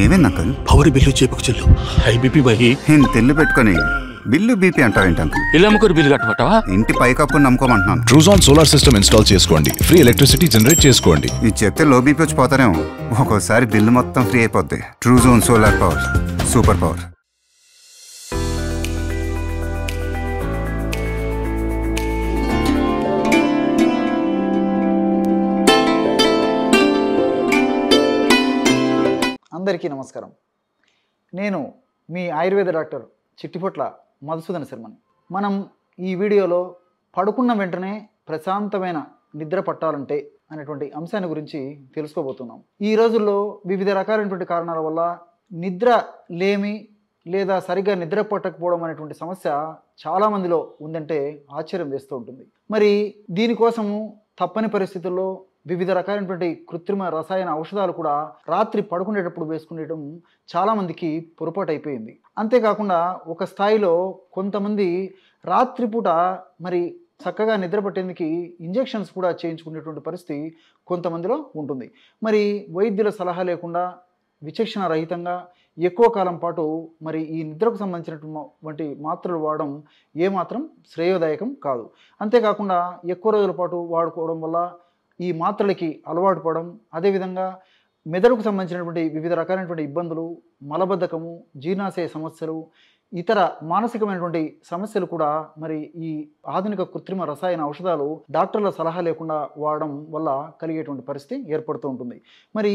ఏమైంది uncle? Power bill చేపకు చెల్లు high BP బహి తెల్లు పెట్టుకొని బిల్లు బీపీ అంటావేంటి అంకుల్? ఇల్లు అమ్ముకొని బిల్లు కట్టమంటావా? ఇంటి పైకప్పు నమ్ముకోమంటున్నాను. ట్రూజాన్ సోలార్ సిస్టమ్ ఇన్స్టాల్ చేసుకోండి, ఫ్రీ ఎలక్ట్రిసిటీ జనరేట్ చేసుకోండి. ఇది చెప్తే లో బీపీ వచ్చి పోతారేమో. ఒక్కోసారి బిల్లు మొత్తం ఫ్రీ అయిపోద్ది. Truzon solar power, super power. అందరికీ నమస్కారం. నేను మీ ఆయుర్వేద డాక్టర్ చిట్టిపొట్ల మధుసూదన శర్మని. మనం ఈ వీడియోలో పడుకున్న వెంటనే ప్రశాంతమైన నిద్ర పట్టాలంటే అనేటువంటి అంశాన్ని గురించి తెలుసుకోబోతున్నాం. ఈ రోజుల్లో వివిధ రకాలైనటువంటి కారణాల వల్ల నిద్ర లేమి లేదా సరిగ్గా నిద్ర పట్టకపోవడం అనేటువంటి సమస్య చాలామందిలో ఉందంటే ఆశ్చర్యం వేస్తూ ఉంటుంది. మరి దీనికోసము తప్పని పరిస్థితుల్లో వివిధ రకాలైనటువంటి కృత్రిమ రసాయన ఔషధాలు కూడా రాత్రి పడుకునేటప్పుడు వేసుకునేయడం చాలామందికి పొరపాటు అయిపోయింది. అంతేకాకుండా ఒక స్థాయిలో కొంతమంది రాత్రిపూట మరి చక్కగా నిద్ర పట్టేందుకు ఇంజెక్షన్స్ కూడా చేయించుకునేటువంటి పరిస్థితి కొంతమందిలో ఉంటుంది. మరి వైద్యుల సలహా లేకుండా విచక్షణ రహితంగా ఎక్కువ కాలం పాటు మరి ఈ నిద్రకు సంబంధించినటువంటి మాత్రలు వాడడం ఏమాత్రం శ్రేయోదాయకం కాదు. అంతేకాకుండా ఎక్కువ రోజుల పాటు వాడుకోవడం వల్ల ఈ మాత్రలకి అలవాటు పడడం, అదేవిధంగా మెదడుకు సంబంధించినటువంటి వివిధ రకాలైనటువంటి ఇబ్బందులు, మలబద్ధకము, జీర్ణాశయ సమస్యలు, ఇతర మానసికమైనటువంటి సమస్యలు కూడా మరి ఈ ఆధునిక కృత్రిమ రసాయన ఔషధాలు డాక్టర్ల సలహా లేకుండా వాడడం వల్ల కలిగేటువంటి పరిస్థితి ఏర్పడుతూ ఉంటుంది. మరి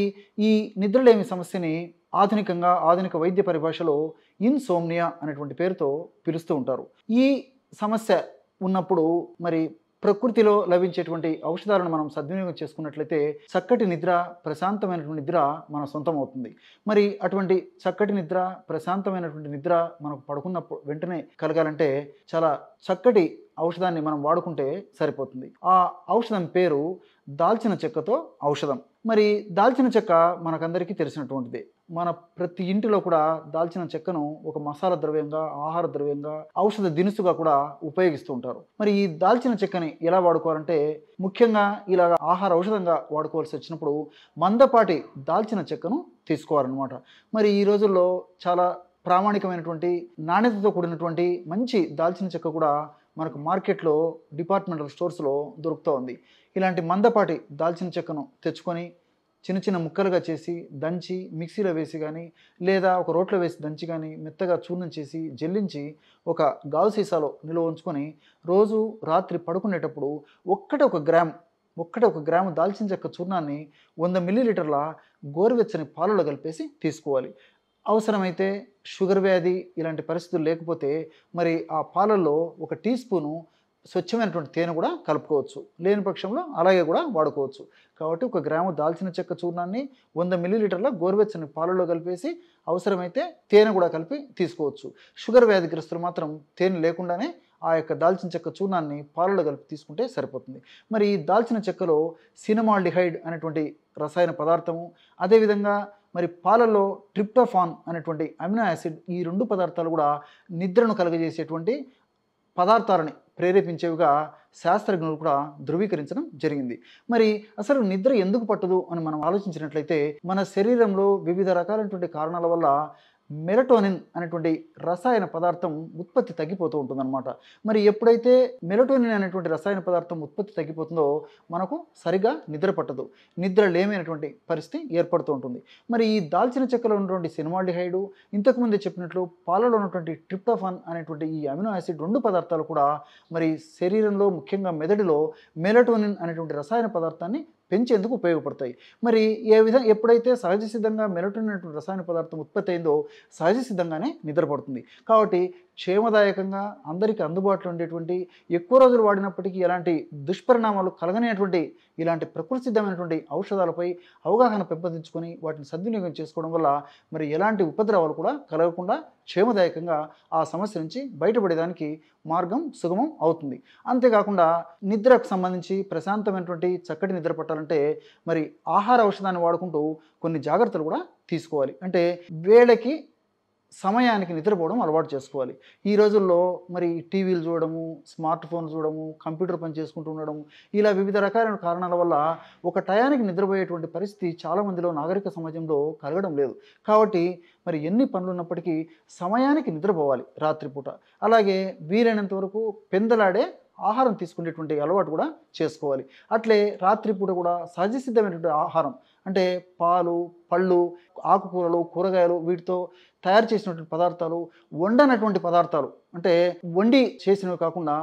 ఈ నిద్రలేమి సమస్యని ఆధునిక వైద్య పరిభాషలో ఇన్సోమ్నియా అనేటువంటి పేరుతో పిలుస్తూ ఉంటారు. ఈ సమస్య ఉన్నప్పుడు మరి ప్రకృతిలో లభించేటువంటి ఔషధాలను మనం సద్వినియోగం చేసుకున్నట్లయితే చక్కటి నిద్ర, ప్రశాంతమైనటువంటి నిద్ర మన సొంతం అవుతుంది. మరి అటువంటి చక్కటి నిద్ర, ప్రశాంతమైనటువంటి నిద్ర మనకు పడుకున్నప్పుడు వెంటనే కలగాలంటే చాలా చక్కటి ఔషధాన్ని మనం వాడుకుంటే సరిపోతుంది. ఆ ఔషధం పేరు దాల్చిన చెక్కతో ఔషధం. మరి దాల్చిన చెక్క మనకందరికీ తెలిసినటువంటిదే. మన ప్రతి ఇంటిలో కూడా దాల్చిన చెక్కను ఒక మసాలా ద్రవ్యంగా, ఆహార ద్రవ్యంగా, ఔషధ దినుసుగా కూడా ఉపయోగిస్తూ ఉంటారు. మరి ఈ దాల్చిన చెక్కని ఎలా వాడుకోవాలంటే ముఖ్యంగా ఇలాగ ఆహార ఔషధంగా వాడుకోవాల్సి వచ్చినప్పుడు మందపాటి దాల్చిన చెక్కను తీసుకోవాలన్నమాట. మరి ఈ రోజుల్లో చాలా ప్రామాణికమైనటువంటి నాణ్యతతో కూడినటువంటి మంచి దాల్చిన చెక్క కూడా మనకు మార్కెట్లో డిపార్ట్మెంటల్ స్టోర్స్లో దొరుకుతూ ఉంది. ఇలాంటి మందపాటి దాల్చిన చెక్కను తెచ్చుకొని చిన్న చిన్న ముక్కలుగా చేసి దంచి మిక్సీలో వేసి కానీ లేదా ఒక రోట్లో వేసి దంచి కానీ మెత్తగా చూర్ణం చేసి జల్లించి ఒక గాజు సీసాలో నిల్వ ఉంచుకొని రోజు రాత్రి పడుకునేటప్పుడు ఒక గ్రాము దాల్చిన చెక్క చూర్ణాన్ని 100 మిల్లీలీటర్ల గోరువెచ్చని పాలలో కలిపేసి తీసుకోవాలి. అవసరమైతే షుగర్ వ్యాధి ఇలాంటి పరిస్థితులు లేకపోతే మరి ఆ పాలల్లో 1 టీ స్పూను స్వచ్ఛమైనటువంటి తేనె కూడా కలుపుకోవచ్చు. లేని పక్షంలో అలాగే కూడా వాడుకోవచ్చు. కాబట్టి 1 గ్రాము దాల్చిన చెక్క చూర్ణాన్ని 100 మిల్లీలీటర్ల గోరువెచ్చని పాలలో కలిపేసి అవసరమైతే తేనె కూడా కలిపి తీసుకోవచ్చు. షుగర్ వ్యాధిగ్రస్తులు మాత్రం తేనె లేకుండానే ఆ యొక్క దాల్చిన చెక్క చూర్ణాన్ని పాలలో కలిపి తీసుకుంటే సరిపోతుంది. మరి ఈ దాల్చిన చెక్కలో సినమాల్డిహైడ్ అనేటువంటి రసాయన పదార్థము, అదేవిధంగా మరి పాలలో ట్రిప్టోఫాన్ అనేటువంటి అమినో యాసిడ్, ఈ 2 పదార్థాలు కూడా నిద్రను కలుగజేసేటువంటి పదార్థాలని ప్రేరేపించేవిగా శాస్త్రజ్ఞులు కూడా ధృవీకరించడం జరిగింది. మరి అసలు నిద్ర ఎందుకు పట్టదు అని మనం ఆలోచించినట్లయితే మన శరీరంలో వివిధ రకాలైనటువంటి కారణాల వల్ల మెలటోనిన్ అనేటువంటి రసాయన పదార్థం ఉత్పత్తి తగ్గిపోతూ ఉంటుందన్నమాట. మరి ఎప్పుడైతే మెలటోనిన్ అనేటువంటి రసాయన పదార్థం ఉత్పత్తి తగ్గిపోతుందో మనకు సరిగా నిద్ర పట్టదు, నిద్ర లేమైనటువంటి పరిస్థితి ఏర్పడుతూ ఉంటుంది. మరి ఈ దాల్చిన చెక్కలో ఉన్నటువంటి సినమాల్డిహైడ్, ఇంతకుముందే చెప్పినట్లు పాలలో ఉన్నటువంటి ట్రిప్టోఫాన్ అనేటువంటి ఈ అమినో యాసిడ్ 2 పదార్థాలు కూడా మరి శరీరంలో ముఖ్యంగా మెదడులో మెలటోనిన్ అనేటువంటి రసాయన పదార్థాన్ని పెంచేందుకు ఉపయోగపడతాయి. మరి ఎప్పుడైతే సహజ సిద్ధంగా మెలటోనిన్ అనేటువంటి రసాయన పదార్థం ఉత్పత్తి అయిందో సహజ సిద్ధంగానే నిద్రపడుతుంది. కాబట్టి క్షేమదాయకంగా అందరికీ అందుబాటులో ఉండేటువంటి, ఎక్కువ రోజులు వాడినప్పటికీ ఎలాంటి దుష్పరిణామాలు కలగనేటువంటి ఇలాంటి ప్రకృతి సిద్ధమైనటువంటి ఔషధాలపై అవగాహన పెంపొందించుకొని వాటిని సద్వినియోగం చేసుకోవడం వల్ల మరి ఎలాంటి ఉపద్రవాలు కూడా కలగకుండా క్షేమదాయకంగా ఆ సమస్య నుంచి బయటపడేదానికి మార్గం సుగమం అవుతుంది. అంతేకాకుండా నిద్రకు సంబంధించి ప్రశాంతమైనటువంటి చక్కటి నిద్ర పట్టాలంటే మరి ఆహార ఔషధాన్ని వాడుకుంటూ కొన్ని జాగ్రత్తలు కూడా తీసుకోవాలి. అంటే వేళకి సమయానికి నిద్రపోవడం అలవాటు చేసుకోవాలి. ఈ రోజుల్లో మరి టీవీలు చూడడము, స్మార్ట్ ఫోన్లు చూడడము, కంప్యూటర్ పని చేసుకుంటూ ఉండడము, ఇలా వివిధ రకాలైన కారణాల వల్ల ఒక టయానికి నిద్రపోయేటువంటి పరిస్థితి చాలామందిలో నాగరిక సమాజంలో కలగడం లేదు. కాబట్టి మరి ఎన్ని పనులు ఉన్నప్పటికీ సమయానికి నిద్రపోవాలి రాత్రిపూట. అలాగే వీలైనంత వరకు పెందలాడే ఆహారం తీసుకునేటువంటి అలవాటు కూడా చేసుకోవాలి. అట్లే రాత్రిపూట కూడా సహజ సిద్ధమైనటువంటి ఆహారం అంటే పాలు, పళ్ళు, ఆకుకూరలు, కూరగాయలు వీటితో తయారు చేసినటువంటి పదార్థాలు, వండనటువంటి పదార్థాలు అంటే వండి చేసినవి కాకుండా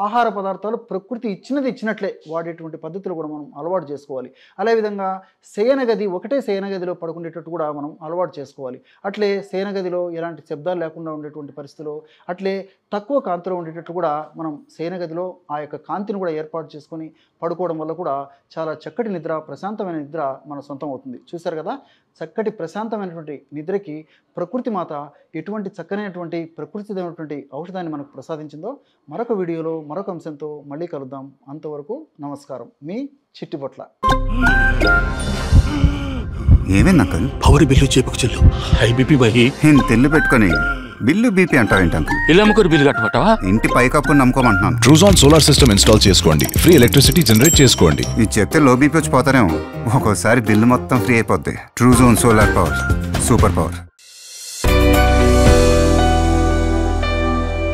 ఆహార పదార్థాలు ప్రకృతి ఇచ్చినది ఇచ్చినట్లే వాడేటువంటి పద్ధతులు కూడా మనం అలవాటు చేసుకోవాలి. అదేవిధంగా శయనగది ఒకటే శయనగదిలో పడుకునేటట్టు కూడా మనం అలవాటు చేసుకోవాలి. అట్లే శయనగదిలో ఎలాంటి శబ్దాలు లేకుండా ఉండేటువంటి పరిస్థితిలో, అట్లే తక్కువ కాంతిలో ఉండేటట్టు కూడా మనం శయనగదిలో ఆ యొక్క కాంతిని కూడా ఏర్పాటు చేసుకొని పడుకోవడం వల్ల కూడా చాలా చక్కటి నిద్ర, ప్రశాంతమైన నిద్ర మన సొంతం అవుతుంది. చూశారు కదా, చక్కటి ప్రశాంతమైనటువంటి నిద్రకి ప్రకృతి మాత ఎటువంటి చక్కనైనటువంటి ప్రకృతిదైనటువంటి ఔషధాన్ని మనకు ప్రసాదించిందో మరొక వీడియోలో మరొక అంశంతో మళ్ళీ కలుద్దాం. అంతవరకు నమస్కారం. మీ చిట్టిపొట్ల. ఏమైంది అంకుల్? పవర్ బిల్లు చేపకు చెల్లు హై బీపీ బై నేను తెల్లు పెట్టుకొని బిల్లు బీపీ అంటావేంటి అంకుల్? ఇల్లు అమ్ముకొని బిల్లు కట్టమంటావా? ఇంటి పైకప్పు నమ్ముకోమంటున్నాను. ట్రూజాన్ సోలార్ సిస్టమ్ ఇన్స్టాల్ చేసుకోండి, ఫ్రీ ఎలక్ట్రిసిటీ జనరేట్ చేసుకోండి. ఇది చెప్తే లో బీపీ వచ్చి పోతారేమో. ఒక్కోసారి బిల్లు మొత్తం ఫ్రీ అయిపోద్ది. Truzon solar power, super power.